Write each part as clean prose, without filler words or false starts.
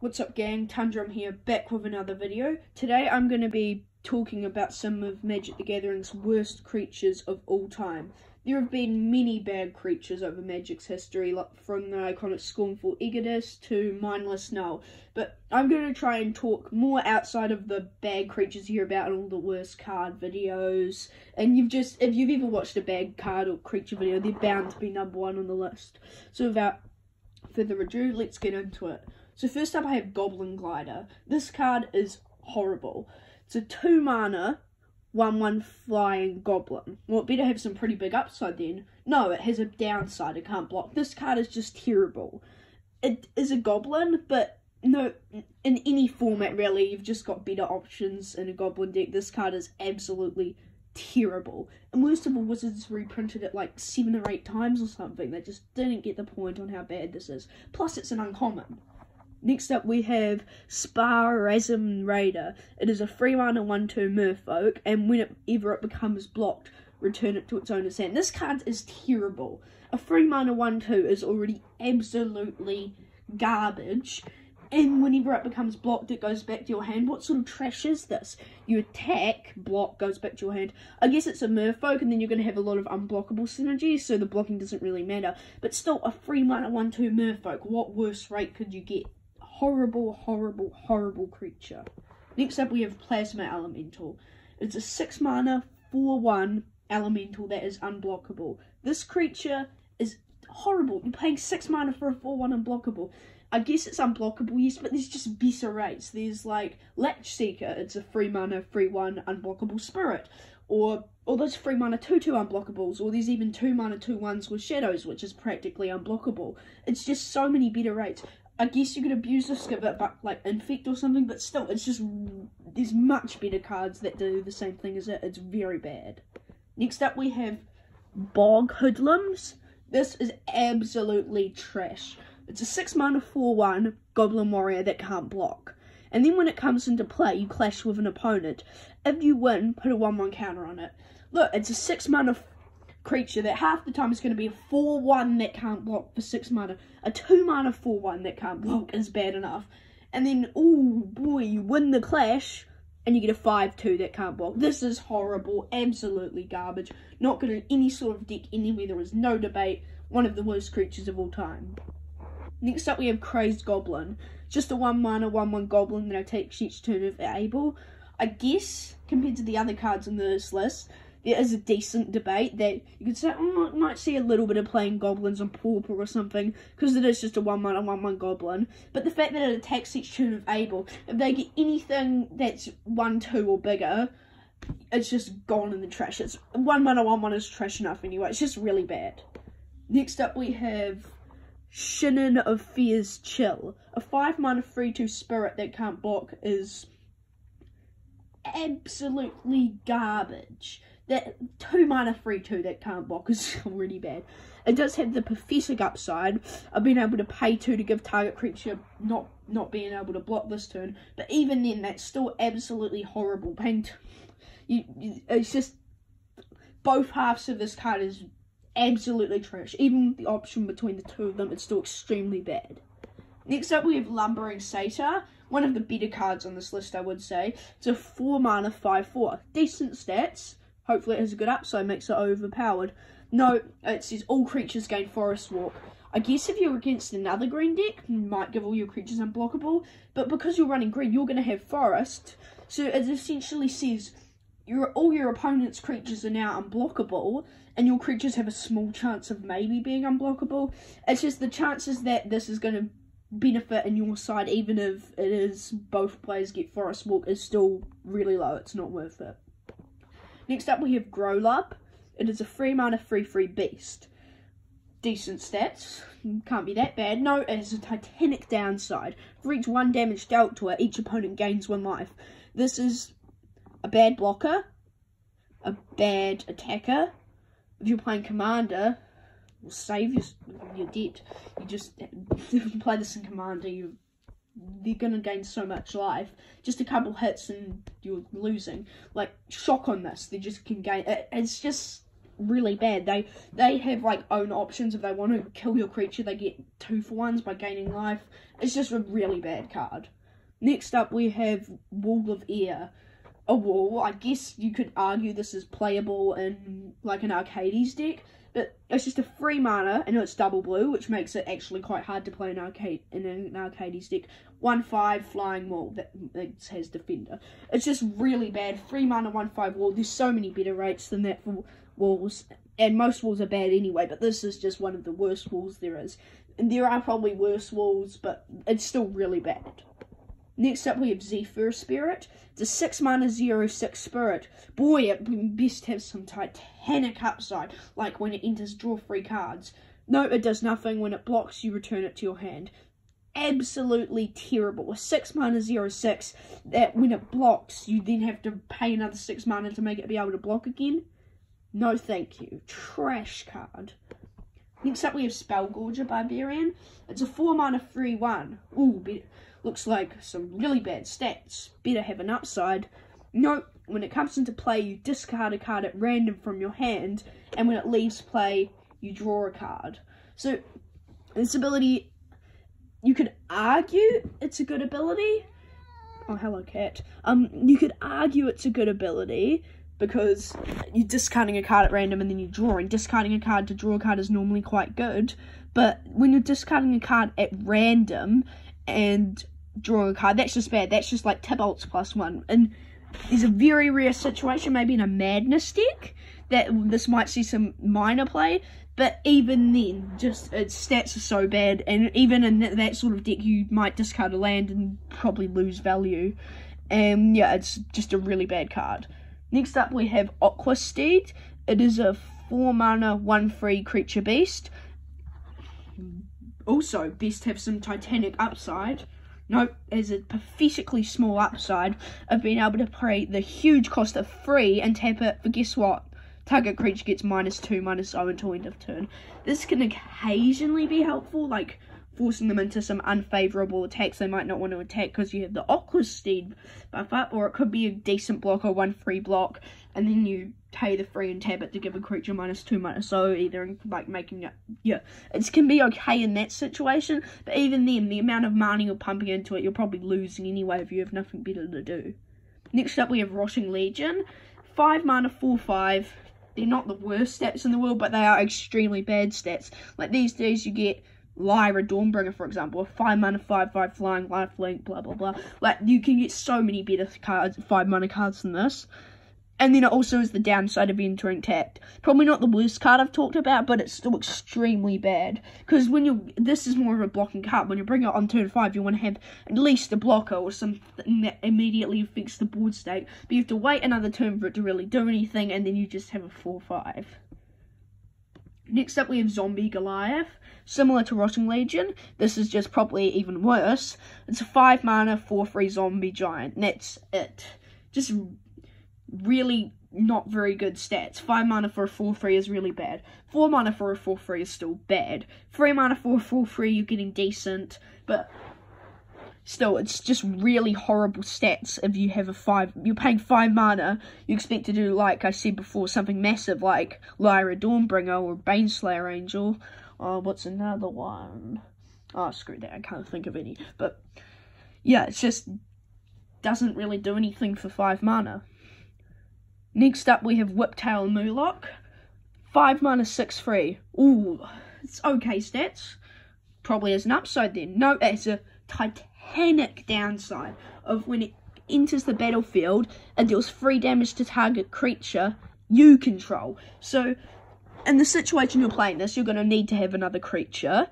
What's up gang, Tundrum here, back with another video. Today I'm going to be talking about some of Magic the Gathering's worst creatures of all time. There have been many bad creatures over Magic's history, like from the iconic Scornful Egotist to Mindless Null, but I'm going to try and talk more outside of the bad creatures you hear about in all the worst card videos, and if you've ever watched a bad card or creature video, they're bound to be number one on the list. So without further ado, let's get into it. So first up I have Goblin Glider. This card is horrible. It's a 2 mana, 1/1 flying goblin. Well, it better have some pretty big upside then. No, it has a downside, it can't block. This card is just terrible. It is a goblin, but no, in any format really, you've just got better options in a goblin deck. This card is absolutely terrible. And worst of all, Wizards reprinted it like 7 or 8 times or something. They just didn't get the point on how bad this is. Plus, it's an uncommon. Next up we have Spasm Raider. It is a 3 mana 1/2 merfolk, and whenever it becomes blocked, return it to its owner's hand. This card is terrible. A 3 mana 1/2 is already absolutely garbage, and whenever it becomes blocked, it goes back to your hand. What sort of trash is this? You attack, block, goes back to your hand. I guess it's a merfolk, and then you're going to have a lot of unblockable synergy, so the blocking doesn't really matter. But still, a 3 mana 1/2 merfolk, what worse rate could you get? Horrible, horrible, horrible creature. Next up we have Plasma Elemental. It's a 6 mana 4/1 elemental that is unblockable. This creature is horrible. You're paying 6 mana for a 4/1 unblockable. I guess it's unblockable, yes, but there's just better rates. There's like Latch Seeker. It's a 3 mana 3/1 unblockable spirit. Or those 3 mana 2/2 unblockables. Or there's even 2 mana 2/1s with shadows, which is practically unblockable. It's just so many better rates. I guess you could abuse this, give it like Infect or something, but still, it's just, there's much better cards that do the same thing as it. It's very bad. Next up we have Bog Hoodlums. This is absolutely trash. It's a 6 mana 4/1 Goblin Warrior that can't block. And then when it comes into play, you clash with an opponent. If you win, put a 1/1 counter on it. Look, it's a 6 mana creature that half the time is going to be a 4/1 that can't block for 6 mana. A 2 mana 4/1 that can't block is bad enough. And then, oh boy, you win the clash and you get a 5/2 that can't block. This is horrible, absolutely garbage. Not good in any sort of deck anywhere, there is no debate. One of the worst creatures of all time. Next up we have Crazed Goblin. Just a 1 mana 1/1 goblin that attacks each turn if able. I guess, compared to the other cards on this list, there is a decent debate that you could say, oh, I might see a little bit of playing goblins on Pauper or something, because it is just a 1 mana 1/1 goblin. But the fact that it attacks each turn of able, if they get anything that's 1/2 or bigger, it's just gone in the trash. It's 1 mana 1/1 is trash enough anyway. It's just really bad. Next up we have Shinin of Fear's Chill. A 5 mana 3/2 spirit that can't block is absolutely garbage. That 2 mana 3/2 that can't block is already bad. It does have the pathetic upside of being able to pay 2 to give target creature not being able to block this turn. But even then, that's still absolutely horrible. It's just, both halves of this card is absolutely trash. Even the option between the two of them, it's still extremely bad. Next up we have Lumbering Satyr. One of the better cards on this list, I would say. It's a 4 mana 5/4. Decent stats. Hopefully it has a good upside, makes it overpowered. No, it says all creatures gain Forest Walk. I guess if you're against another green deck, you might give all your creatures unblockable, but because you're running green, you're going to have Forest. So it essentially says all your opponent's creatures are now unblockable, and your creatures have a small chance of maybe being unblockable. It's just the chances that this is going to benefit in your side, even if it is both players get Forest Walk, is still really low. It's not worth it. Next up we have Gorgeou. It is a 3 mana 3/3 beast. Decent stats. Can't be that bad. No, it has a titanic downside. For each 1 damage dealt to it, each opponent gains 1 life. This is a bad blocker, a bad attacker. If you're playing Commander, will save your debt. You just, if you play this in Commander, they're going to gain so much life. Just a couple hits and you're losing. Like, Shock on this, they just can gain. It's just really bad. They have like own options. If they want to kill your creature, they get 2-for-1s by gaining life. It's just a really bad card. Next up we have Wall of Air. A wall. I guess you could argue this is playable in like an Arcades deck, but it's just a 3 mana. I know it's double blue, which makes it actually quite hard to play in an Arcades deck. 1/5 flying wall that has defender. It's just really bad. 3 mana 1/5 wall. There's so many better rates than that for walls, and most walls are bad anyway, but this is just one of the worst walls there is. And there are probably worse walls, but it's still really bad. Next up we have Zephyr Spirit. It's a 6 mana 0/6 spirit. Boy, it best have some Titanic upside, like when it enters, draw 3 cards. No, it does nothing. When it blocks, you return it to your hand. Absolutely terrible. A 6 mana 0/6 that when it blocks, you then have to pay another 6 mana to make it be able to block again. No thank you. Trash card. Next up we have Spellgorger Barbarian. It's a 4 mana 3/1. Ooh, looks like some really bad stats. Better have an upside. No, when it comes into play, you discard a card at random from your hand, and when it leaves play, you draw a card. So, this ability, you could argue it's a good ability. Oh, hello, cat. You could argue it's a good ability, because you're discarding a card at random and then you're drawing. Discarding a card to draw a card is normally quite good, but when you're discarding a card at random and drawing a card, that's just bad. That's just like Tybalt's +1. And there's a very rare situation, maybe in a Madness deck, that this might see some minor play, but even then, just its stats are so bad, and even in that sort of deck, you might discard a land and probably lose value. And yeah, it's just a really bad card. Next up we have Aquastate. It is a 4 mana 1/3 creature beast. Also, best have some Titanic upside. Nope, there's a pathetically small upside of being able to pay the huge cost of 3 and tap it for, guess what? Target creature gets -2/-0 until end of turn. This can occasionally be helpful, like forcing them into some unfavourable attacks they might not want to attack because you have the Aquastate buff up, or it could be a decent block or 1/3 block, and then you pay the 3 and tap it to give a creature -2/-0, either like making it, yeah, it can be okay in that situation, but even then, the amount of mana you're pumping into it, you're probably losing anyway if you have nothing better to do. Next up we have Rotting Legion. 5 mana 4/5. They're not the worst stats in the world, but they are extremely bad stats. Like these days you get Lyra Dawnbringer, for example, a 5 mana 5/5 flying lifelink, blah blah blah. Like, you can get so many better cards, 5 mana cards than this. And then it also is the downside of entering tapped. Probably not the worst card I've talked about, but it's still extremely bad. Because when this is more of a blocking card. When you bring it on turn 5, you want to have at least a blocker or something that immediately affects the board state. But you have to wait another turn for it to really do anything, and then you just have a 4/5. Next up we have Zombie Goliath. Similar to Rotting Legion, this is just probably even worse. It's a 5 mana 4/3 zombie giant, and that's it. Just really not very good stats. 5 mana for a 4/3 is really bad. 4 mana for a 4/3 is still bad. 3 mana for a 4/3 you're getting decent, but still, it's just really horrible stats if you have a 5. You're paying 5 mana, you expect to do, like I said before, something massive like Lyra Dawnbringer or Baneslayer Angel. What's another one? Oh, screw that, I can't think of any. But yeah, it's just doesn't really do anything for 5 mana. Next up we have Whiptail Murloc. 5 mana 6/3. Ooh, it's okay stats. Probably has an upside then. No, it's a Titanic downside of when it enters the battlefield and deals 3 damage to target creature you control. So, in the situation you're playing this, you're going to need to have another creature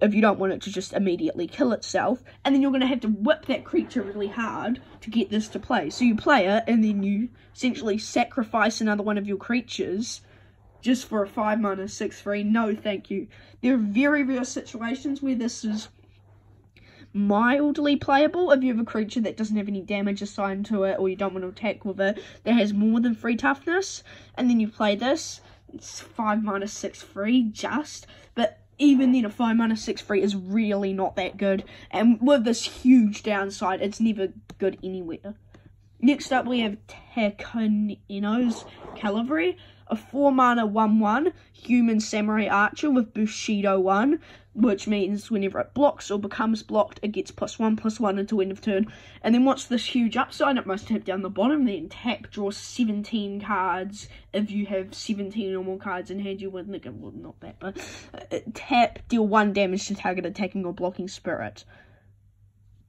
if you don't want it to just immediately kill itself, and then you're going to have to whip that creature really hard to get this to play. So you play it, and then you essentially sacrifice another one of your creatures just for a 5 mana 6/3. No, thank you. There are very rare situations where this is mildly playable if you have a creature that doesn't have any damage assigned to it, or you don't want to attack with it, that has more than 3 toughness, and then you play this. It's 5 mana 6/3 just, but even then a 5 mana 6/3 is really not that good, and with this huge downside, it's never good anywhere. Next up we have Takenos Cavalry. a 4 mana 1/1 human samurai archer with Bushido 1, which means whenever it blocks or becomes blocked, it gets +1/+1 until end of turn. And then what's this huge upside? It must have down the bottom. Then tap, draw 17 cards. If you have 17 or more cards in hand, you win the game. Well, not that, but tap, deal 1 damage to target attacking or blocking spirit.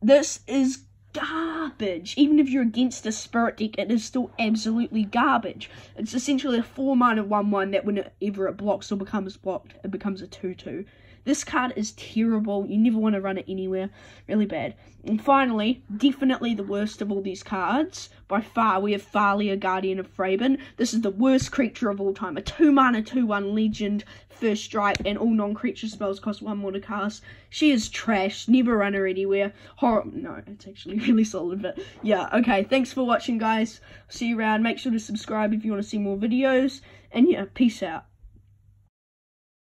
This is garbage. Even if you're against a spirit deck, it is still absolutely garbage. It's essentially a 4 mana 1/1 that whenever it blocks or becomes blocked, it becomes a 2/2. This card is terrible. You never want to run it anywhere. Really bad. And finally, definitely the worst of all these cards, by far, we have Farley, a Guardian of Thraben. This is the worst creature of all time. A 2 mana 2/1 legend, first strike, and all non-creature spells cost 1 more to cast. She is trash. Never run her anywhere. No, it's actually really solid, but yeah, okay. Thanks for watching, guys. See you around. Make sure to subscribe if you want to see more videos. And yeah, peace out.